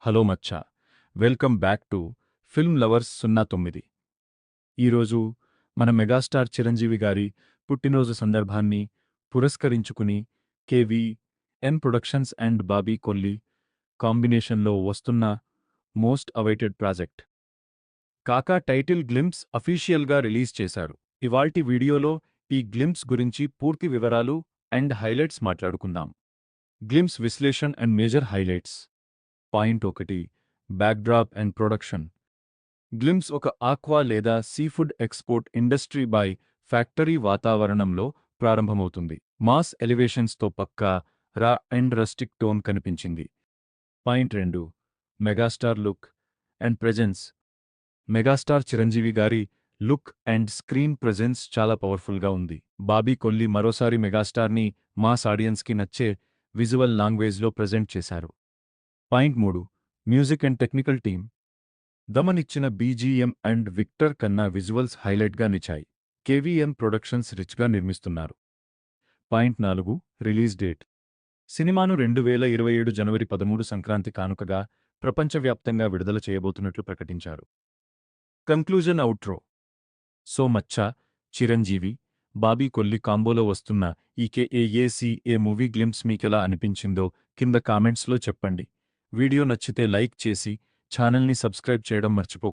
Hello మచ్చా, welcome back to film lovers 09. ఈరోజు మన మెగాస్టార్ చిరంజీవి గారి పుట్టినరోజు సందర్భాన్ని పురస్కరించుకుని KVN productions and Bobby Kolli కాంబినేషన్లో వస్తున్న మోస్ట్ అవైటెడ్ ప్రాజెక్ట్ కాకా టైటిల్ గ్లింప్స్ అఫీషియల్గా రిలీజ్ చేశారు. ఇవాల్టి వీడియోలో ఈ గ్లింప్స్ గురించి పూర్తి వివరాలు అండ్ హైలైట్స్ మాట్లాడుకుందాం. గ్లింప్స్ విశ్లేషణ్ and major highlights. Point 1, backdrop and production. Glimpse ఒక ఆక్వా లేదా seafood export industry by factory వాతావరణంలో ప్రారంభమవుతుంది. మాస్ ఎలివేషన్స్తో పక్కా రా అండ్ రస్టిక్ టోన్ కనిపించింది. Point 2, megastar look and presence. Megastar Chiranjeevi గారి లుక్ అండ్ స్క్రీన్ ప్రెజెన్స్ చాలా పవర్ఫుల్గా ఉంది. బాబీ కొల్లి మరోసారి మెగాస్టార్ని మాస్ ఆడియన్స్కి నచ్చే విజువల్ లాంగ్వేజ్లో ప్రెజెంట్ చేశారు. Point 3, music and technical team. దమనిచ్చిన BGM and Victor Kanna visuals హైలైట్గా నిచ్చాయి. కేవీఎం ప్రొడక్షన్స్ రిచ్గా నిర్మిస్తున్నారు. Point 4, release date. సినిమాను 2027 జనవరి 13 సంక్రాంతి కానుకగా ప్రపంచవ్యాప్తంగా విడుదల చేయబోతున్నట్లు ప్రకటించారు. Conclusion outro. సో మచ్చా, చిరంజీవి, బాబీ కొల్లి కాంబోలో వస్తున్న ఈ కేఏఏసీఏ మూవీ గ్లింప్స్ మీకెలా అనిపించిందో కింద కామెంట్స్లో చెప్పండి. వీడియో నచ్చితే లైక్ చేసి ఛానల్ని సబ్స్క్రైబ్ చేయడం మర్చిపోకండి.